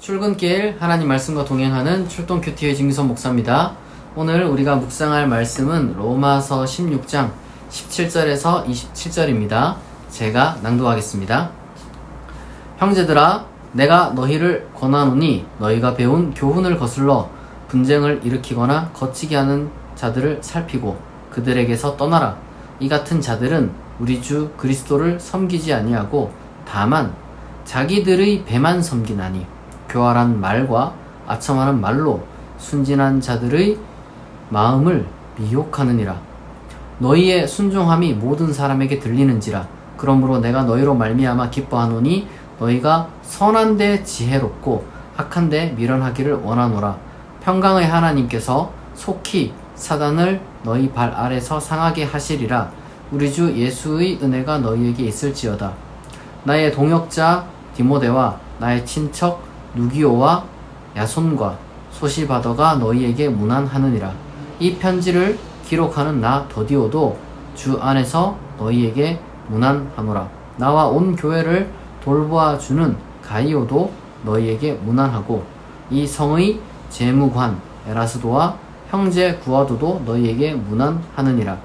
출근길 하나님 말씀과 동행하는 출동 큐티의 김기선 목사입니다. 오늘 우리가 묵상할 말씀은 로마서 16장 17절에서 27절입니다. 제가 낭독하겠습니다. 형제들아, 내가 너희를 권하노니 너희가 배운 교훈을 거슬러 분쟁을 일으키거나 거치게 하는 자들을 살피고 그들에게서 떠나라. 이 같은 자들은 우리 주 그리스도를 섬기지 아니하고 다만 자기들의 배만 섬기나니 교활한 말과 아첨하는 말로 순진한 자들의 마음을 미혹하느니라. 너희의 순종함이 모든 사람에게 들리는지라. 그러므로 내가 너희로 말미암아 기뻐하노니 너희가 선한 데 지혜롭고 악한 데 미련하기를 원하노라. 평강의 하나님께서 속히 사단을 너희 발 아래서 상하게 하시리라. 우리 주 예수의 은혜가 너희에게 있을지어다. 나의 동역자 디모데와 나의 친척 누기오와 야손과 소시바더가 너희에게 문안하느니라. 이 편지를 기록하는 나 더디오도 주 안에서 너희에게 문안하노라. 나와 온 교회를 돌보아주는 가이오도 너희에게 문안하고 이 성의 재무관 에라스도와 형제 구아도도 너희에게 문안하느니라.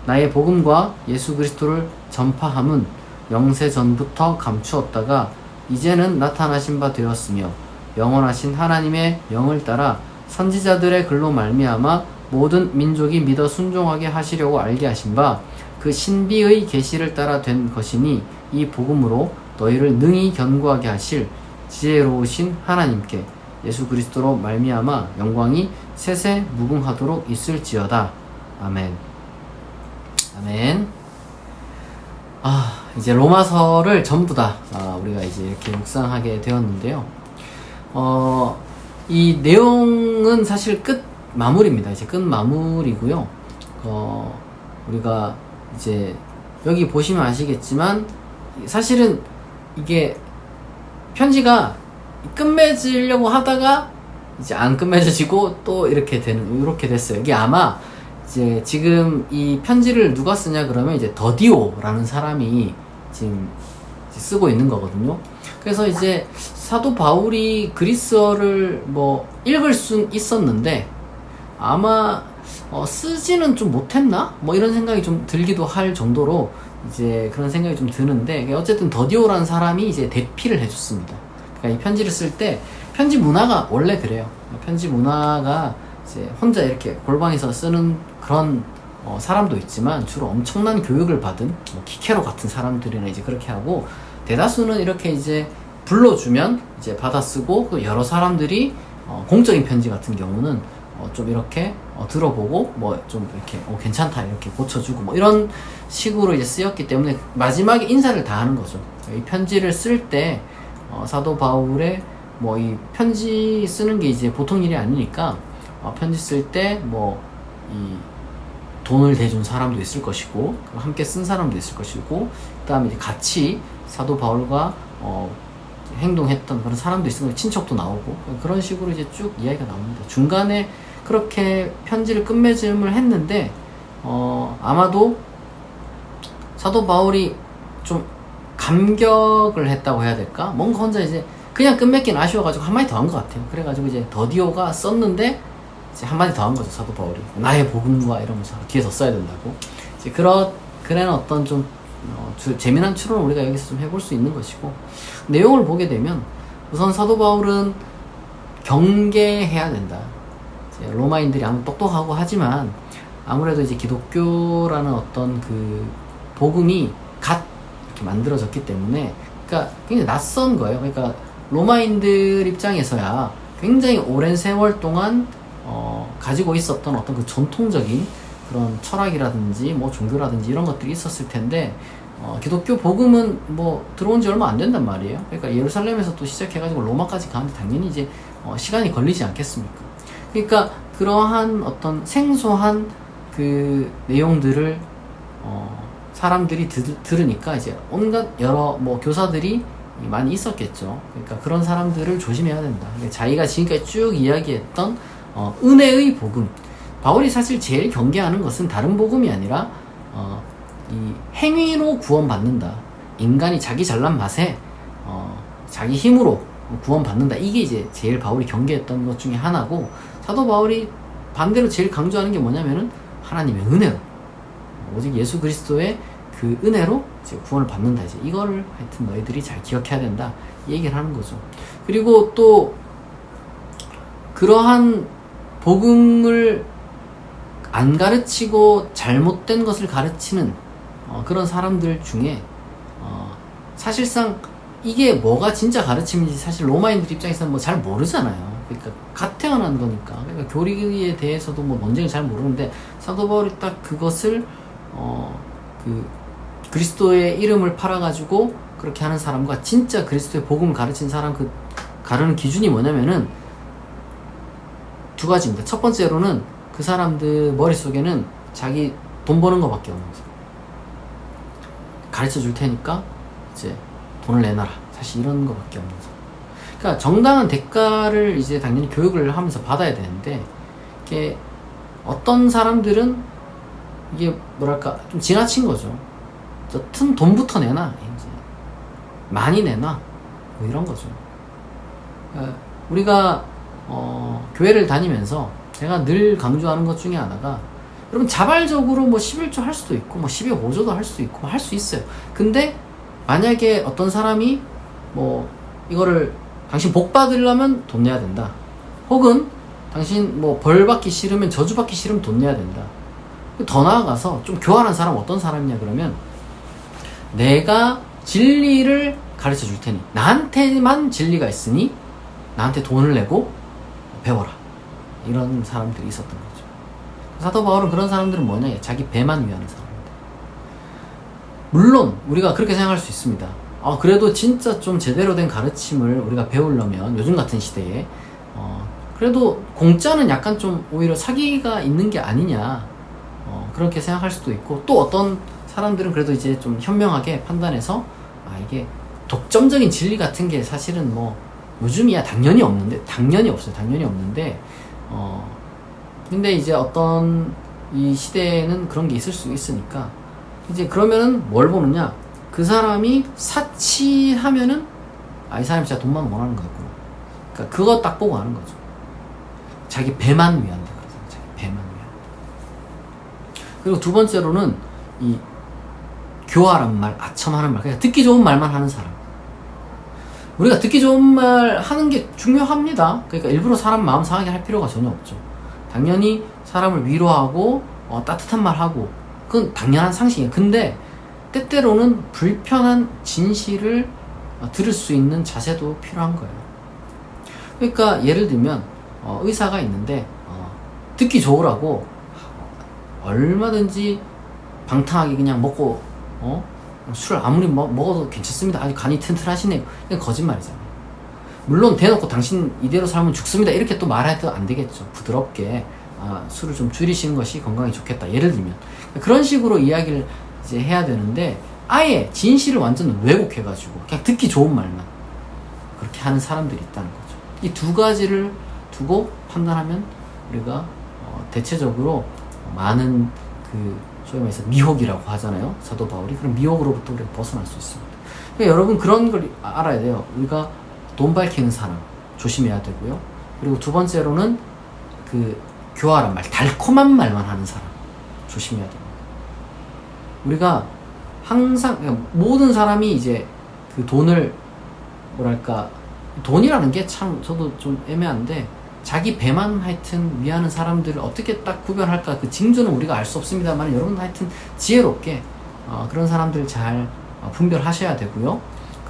나의 복음과 예수 그리스도를 전파함은 영세 전부터 감추었다가 이제는 나타나신 바 되었으며 영원하신 하나님의 영을 따라 선지자들의 글로 말미암아 모든 민족이 믿어 순종하게 하시려고 알게 하신 바 그 신비의 계시를 따라 된 것이니 이 복음으로 너희를 능히 견고하게 하실 지혜로우신 하나님께 예수 그리스도로 말미암아 영광이 세세 무궁하도록 있을지어다. 아멘. 아멘. 이제 로마서를 전부 다 우리가 이제 이렇게 묵상하게 되었는데요. 이 내용은 사실 끝 마무리입니다. 이제 끝 마무리고요. 우리가 이제 여기 보시면 아시겠지만 사실은 이게 편지가 끝맺으려고 하다가 이제 안 끝맺어지고 또 이렇게 됐어요. 이게 아마 이제 지금 이 편지를 누가 쓰냐 그러면 이제 더디오라는 사람이 지금 쓰고 있는 거거든요. 그래서 이제 사도 바울이 그리스어를 뭐 읽을 순 있었는데 아마 쓰지는 좀 못했나? 뭐 이런 생각이 좀 들기도 할 정도로 이제 그런 생각이 좀 드는데 어쨌든 더디오라는 사람이 이제 대피를 해줬습니다. 그러니까 이 편지를 쓸 때 편지 문화가 원래 그래요. 편지 문화가 이제 혼자 이렇게 골방에서 쓰는 그런 사람도 있지만 주로 엄청난 교육을 받은 키케로 같은 사람들이나 이제 그렇게 하고 대다수는 이렇게 이제 불러주면 이제 받아쓰고 또 여러 사람들이 공적인 편지 같은 경우는 좀 이렇게 들어보고 뭐 좀 이렇게 괜찮다 이렇게 고쳐주고 뭐 이런 식으로 이제 쓰였기 때문에 마지막에 인사를 다 하는 거죠. 이 편지를 쓸 때 사도 바울의 뭐 이 편지 쓰는 게 이제 보통 일이 아니니까 편지 쓸 때 뭐 이 돈을 대준 사람도 있을 것이고 함께 쓴 사람도 있을 것이고 그 다음에 이제 같이 사도 바울과 행동했던 그런 사람도 있으면 친척도 나오고 그런 식으로 이제 쭉 이야기가 나옵니다. 중간에 그렇게 편지를 끝맺음을 했는데 아마도 사도 바울이 좀 감격을 했다고 해야 될까? 뭔가 혼자 이제 그냥 끝맺긴 아쉬워가지고 한마디 더 한 것 같아요. 그래가지고 이제 더디오가 썼는데 이제 한마디 더 한 거죠. 사도 바울이 나의 복음과 이러면서 뒤에서 써야 된다고. 이제 그런 어떤 좀 재미난 추론을 우리가 여기서 좀 해볼 수 있는 것이고 내용을 보게 되면 우선 사도 바울은 경계해야 된다. 이제 로마인들이 아무 똑똑하고 하지만 아무래도 이제 기독교라는 어떤 그 복음이 갓 이렇게 만들어졌기 때문에 그러니까 굉장히 낯선 거예요. 그러니까 로마인들 입장에서야 굉장히 오랜 세월 동안 가지고 있었던 어떤 그 전통적인 그런 철학이라든지 뭐 종교라든지 이런 것들이 있었을 텐데 기독교 복음은 뭐 들어온 지 얼마 안 된단 말이에요. 그러니까 예루살렘에서 또 시작해가지고 로마까지 가는데 당연히 이제 시간이 걸리지 않겠습니까? 그러니까 그러한 어떤 생소한 그 내용들을 사람들이 들으니까 이제 온갖 여러 뭐 교사들이 많이 있었겠죠. 그러니까 그런 사람들을 조심해야 된다. 자기가 지금까지 쭉 이야기했던 은혜의 복음, 바울이 사실 제일 경계하는 것은 다른 복음이 아니라 이 행위로 구원받는다. 인간이 자기 잘난 맛에 자기 힘으로 구원받는다. 이게 이제 제일 바울이 경계했던 것 중에 하나고, 사도 바울이 반대로 제일 강조하는 게 뭐냐면은 하나님의 은혜로, 오직 예수 그리스도의 그 은혜로 이제 구원을 받는다. 이제 이거를 하여튼 너희들이 잘 기억해야 된다, 이 얘기를 하는 거죠. 그리고 또 그러한 복음을 안 가르치고 잘못된 것을 가르치는 그런 사람들 중에 사실상 이게 뭐가 진짜 가르침인지 사실 로마인들 입장에서는 뭐 잘 모르잖아요. 그러니까 갓 태어난 거니까. 그러니까 교리에 대해서도 뭐 논쟁을 잘 모르는데, 사도 바울이 딱 그것을 그 그리스도의 이름을 팔아가지고 그렇게 하는 사람과 진짜 그리스도의 복음을 가르친 사람, 그 가르는 기준이 뭐냐면은 두 가지입니다. 첫 번째로는 그 사람들 머릿속에는 자기 돈 버는 거밖에 없는 거죠. 가르쳐 줄 테니까 이제 돈을 내놔라. 사실 이런 거밖에 없는 거죠. 그러니까 정당한 대가를 이제 당연히 교육을 하면서 받아야 되는데, 이게 어떤 사람들은 이게 뭐랄까 좀 지나친 거죠. 여튼 돈부터 내놔, 이제 많이 내놔, 뭐 이런 거죠. 그러니까 우리가 교회를 다니면서 제가 늘 강조하는 것 중에 하나가, 여러분 자발적으로 뭐 11조 할 수도 있고 뭐 12조 5조도 할 수도 있고 할 수 있어요. 근데 만약에 어떤 사람이 뭐 이거를 당신 복 받으려면 돈 내야 된다, 혹은 당신 뭐 벌 받기 싫으면 저주 받기 싫으면 돈 내야 된다. 더 나아가서 좀 교활한 사람 어떤 사람이냐 그러면, 내가 진리를 가르쳐 줄 테니 나한테만 진리가 있으니 나한테 돈을 내고 배워라, 이런 사람들이 있었던 거죠. 사도 바울은 그런 사람들은 뭐냐, 자기 배만 위하는 사람입니다. 물론 우리가 그렇게 생각할 수 있습니다. 그래도 진짜 좀 제대로 된 가르침을 우리가 배우려면 요즘 같은 시대에 그래도 공짜는 약간 좀 오히려 사기가 있는 게 아니냐, 그렇게 생각할 수도 있고, 또 어떤 사람들은 그래도 이제 좀 현명하게 판단해서 이게 독점적인 진리 같은 게 사실은 뭐 요즘이야 당연히 없는데, 당연히 없어요. 당연히 없는데 근데 이제 어떤 이 시대에는 그런 게 있을 수 있으니까, 이제 그러면은 뭘 보느냐, 그 사람이 사치하면은 이 사람이 진짜 돈만 원하는 거였구나. 그러니까 그거 딱 보고 하는 거죠. 자기 배만 위한다. 자기 배만 위한다. 그리고 두 번째로는 이 교활한 말, 아첨하는 말, 그러니까 듣기 좋은 말만 하는 사람. 우리가 듣기 좋은 말 하는 게 중요합니다. 그러니까 일부러 사람 마음 상하게 할 필요가 전혀 없죠. 당연히 사람을 위로하고 따뜻한 말 하고, 그건 당연한 상식이에요. 근데 때때로는 불편한 진실을 들을 수 있는 자세도 필요한 거예요. 그러니까 예를 들면 의사가 있는데 듣기 좋으라고 얼마든지 방탕하게 그냥 먹고 술을 아무리 먹어도 괜찮습니다, 아주 간이 튼튼하시네요, 이건 거짓말이잖아요. 물론 대놓고 당신 이대로 살면 죽습니다 이렇게 또 말해도 안 되겠죠. 부드럽게 술을 좀 줄이시는 것이 건강에 좋겠다, 예를 들면 그런 식으로 이야기를 이제 해야 되는데, 아예 진실을 완전 왜곡해가지고 그냥 듣기 좋은 말만 그렇게 하는 사람들이 있다는 거죠. 이 두 가지를 두고 판단하면 우리가 대체적으로 많은 그 소위 말해서 미혹이라고 하잖아요, 사도 바울이. 그런 미혹으로부터 우리가 벗어날 수 있습니다. 그러니까 여러분 그런 걸 알아야 돼요. 우리가 돈 밝히는 사람 조심해야 되고요. 그리고 두 번째로는 그 교활한 말, 달콤한 말만 하는 사람 조심해야 됩니다. 우리가 항상 모든 사람이 이제 그 돈을 뭐랄까, 돈이라는 게 참 저도 좀 애매한데, 자기 배만 하여튼 위하는 사람들을 어떻게 딱 구별할까, 그 징조는 우리가 알 수 없습니다만 여러분 하여튼 지혜롭게 그런 사람들 잘 분별하셔야 되고요.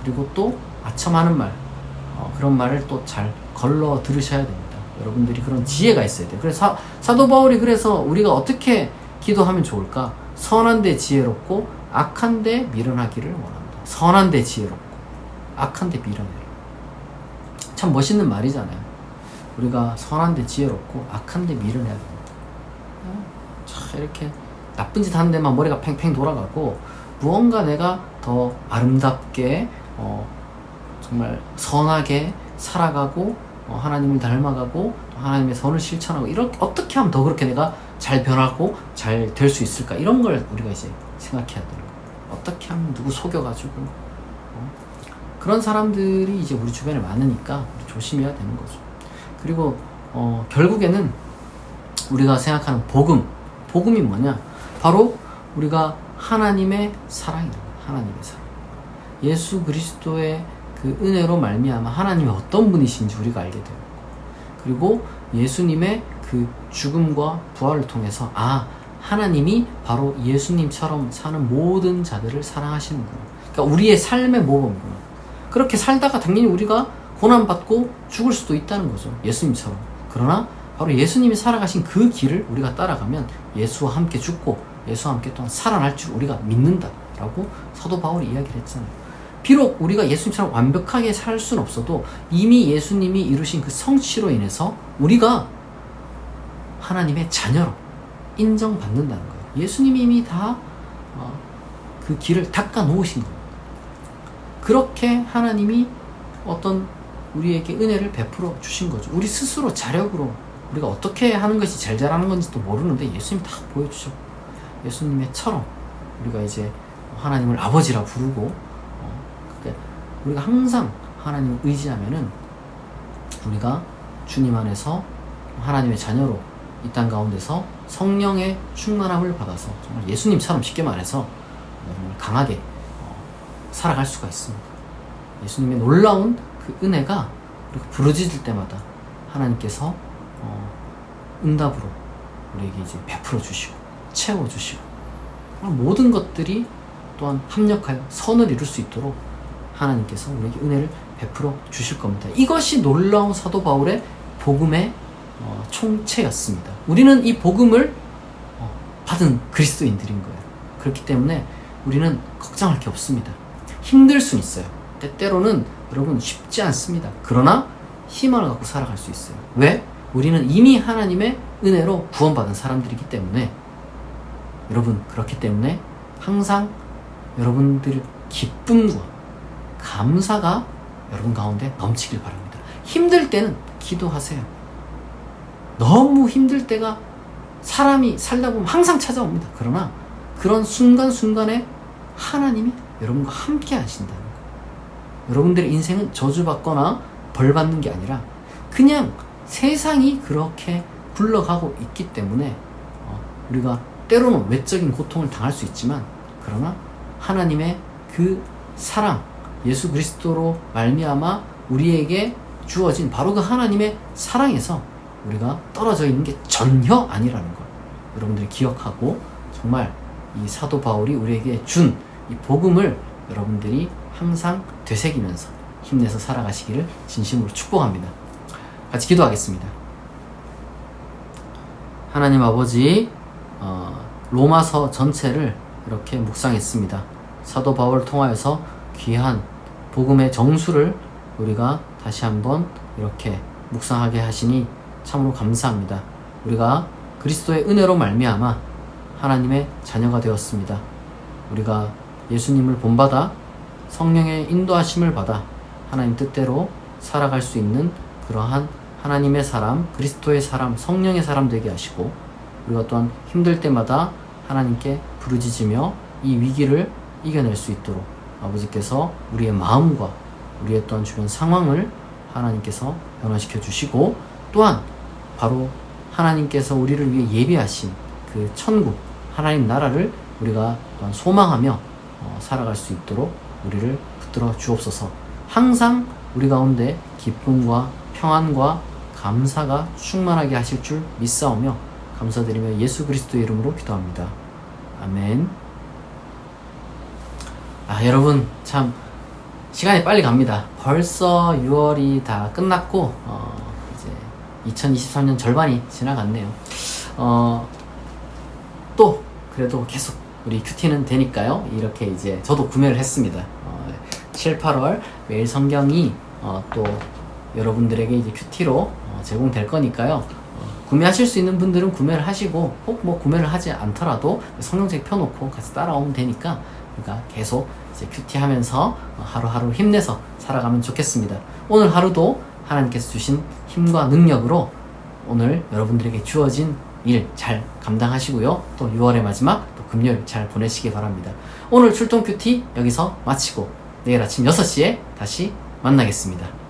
그리고 또 아첨하는 말, 그런 말을 또 잘 걸러 들으셔야 됩니다. 여러분들이 그런 지혜가 있어야 돼요. 그래서 사도 바울이 그래서 우리가 어떻게 기도하면 좋을까? 선한데 지혜롭고 악한데 미련하기를 원한다. 선한데 지혜롭고 악한데 미련해라. 참 멋있는 말이잖아요. 우리가 선한데 지혜롭고 악한데 미련해야 됩니다. 참 이렇게 나쁜 짓 하는 데만 머리가 팽팽 돌아가고, 무언가 내가 더 아름답게 정말 선하게 살아가고 하나님을 닮아가고 하나님의 선을 실천하고, 이렇게 어떻게 하면 더 그렇게 내가 잘 변하고 잘 될 수 있을까, 이런 걸 우리가 이제 생각해야 되는 거예요. 어떻게 하면 누구 속여가지고 그런 사람들이 이제 우리 주변에 많으니까 조심해야 되는 거죠. 그리고 결국에는 우리가 생각하는 복음이 뭐냐? 바로 우리가 하나님의 사랑이다. 하나님의 사랑. 예수 그리스도의 그 은혜로 말미암아 하나님이 어떤 분이신지 우리가 알게 되고, 그리고 예수님의 그 죽음과 부활을 통해서 하나님이 바로 예수님처럼 사는 모든 자들을 사랑하시는구나. 그러니까 우리의 삶의 모범이구나. 그렇게 살다가 당연히 우리가 고난받고 죽을 수도 있다는 거죠. 예수님처럼. 그러나 바로 예수님이 살아가신 그 길을 우리가 따라가면 예수와 함께 죽고 예수와 함께 또한 살아날 줄 우리가 믿는다라고 사도 바울이 이야기를 했잖아요. 비록 우리가 예수님처럼 완벽하게 살 수는 없어도 이미 예수님이 이루신 그 성취로 인해서 우리가 하나님의 자녀로 인정받는다는 거예요. 예수님이 이미 다 그 길을 닦아 놓으신 겁니다. 그렇게 하나님이 어떤 우리에게 은혜를 베풀어 주신 거죠. 우리 스스로 자력으로 우리가 어떻게 하는 것이 제일 잘하는 건지도 모르는데 예수님 다 보여주셨고, 예수님의처럼 우리가 이제 하나님을 아버지라 부르고, 우리가 항상 하나님을 의지하면은 우리가 주님 안에서 하나님의 자녀로 이 땅 가운데서 성령의 충만함을 받아서 정말 예수님처럼 쉽게 말해서 강하게 살아갈 수가 있습니다. 예수님의 놀라운 그 은혜가 우리가 부르짖을 때마다 하나님께서 응답으로 우리에게 이제 베풀어 주시고 채워 주시고, 모든 것들이 또한 합력하여 선을 이룰 수 있도록 하나님께서 우리에게 은혜를 베풀어 주실 겁니다. 이것이 놀라운 사도 바울의 복음의 총체였습니다. 우리는 이 복음을 받은 그리스도인들인 거예요. 그렇기 때문에 우리는 걱정할 게 없습니다. 힘들 수는 있어요. 때때로는 여러분 쉽지 않습니다. 그러나 희망을 갖고 살아갈 수 있어요. 왜? 우리는 이미 하나님의 은혜로 구원받은 사람들이기 때문에. 여러분, 그렇기 때문에 항상 여러분들 기쁨과 감사가 여러분 가운데 넘치길 바랍니다. 힘들 때는 기도하세요. 너무 힘들 때가 사람이 살다 보면 항상 찾아옵니다. 그러나 그런 순간순간에 하나님이 여러분과 함께 하신다는 거예요. 여러분들의 인생은 저주받거나 벌받는 게 아니라 그냥 세상이 그렇게 굴러가고 있기 때문에 우리가 때로는 외적인 고통을 당할 수 있지만, 그러나 하나님의 그 사랑, 예수 그리스도로 말미암아 우리에게 주어진 바로 그 하나님의 사랑에서 우리가 떨어져 있는 게 전혀 아니라는 걸 여러분들이 기억하고, 정말 이 사도 바울이 우리에게 준 이 복음을 여러분들이 항상 되새기면서 힘내서 살아가시기를 진심으로 축복합니다. 같이 기도하겠습니다. 하나님 아버지, 로마서 전체를 이렇게 묵상했습니다. 사도 바울을 통하여서 귀한 복음의 정수를 우리가 다시 한번 이렇게 묵상하게 하시니 참으로 감사합니다. 우리가 그리스도의 은혜로 말미암아 하나님의 자녀가 되었습니다. 우리가 예수님을 본받아 성령의 인도하심을 받아 하나님 뜻대로 살아갈 수 있는 그러한 하나님의 사람, 그리스도의 사람, 성령의 사람 되게 하시고, 우리가 또한 힘들 때마다 하나님께 부르짖으며 이 위기를 이겨낼 수 있도록 아버지께서 우리의 마음과 우리의 또한 주변 상황을 하나님께서 변화시켜 주시고, 또한 바로 하나님께서 우리를 위해 예비하신 그 천국, 하나님 나라를 우리가 또한 소망하며 살아갈 수 있도록 우리를 붙들어 주옵소서. 항상 우리 가운데 기쁨과 평안과 감사가 충만하게 하실 줄 믿사오며 감사드리며 예수 그리스도의 이름으로 기도합니다. 아멘. 여러분, 참 시간이 빨리 갑니다. 벌써 6월이 다 끝났고 이제 2023년 절반이 지나갔네요. 또 그래도 계속 우리 큐티는 되니까요. 이렇게 이제 저도 구매를 했습니다. 7, 8월 매일 성경이 또 여러분들에게 이제 큐티로 제공될 거니까요. 구매하실 수 있는 분들은 구매를 하시고, 꼭 뭐 구매를 하지 않더라도 성경책 펴놓고 같이 따라오면 되니까, 그러니까 계속 이제 큐티 하면서 하루하루 힘내서 살아가면 좋겠습니다. 오늘 하루도 하나님께서 주신 힘과 능력으로 오늘 여러분들에게 주어진 일 잘 감당하시고요. 또 6월의 마지막 또 금요일 잘 보내시기 바랍니다. 오늘 출동 큐티 여기서 마치고 내일 아침 6시에 다시 만나겠습니다.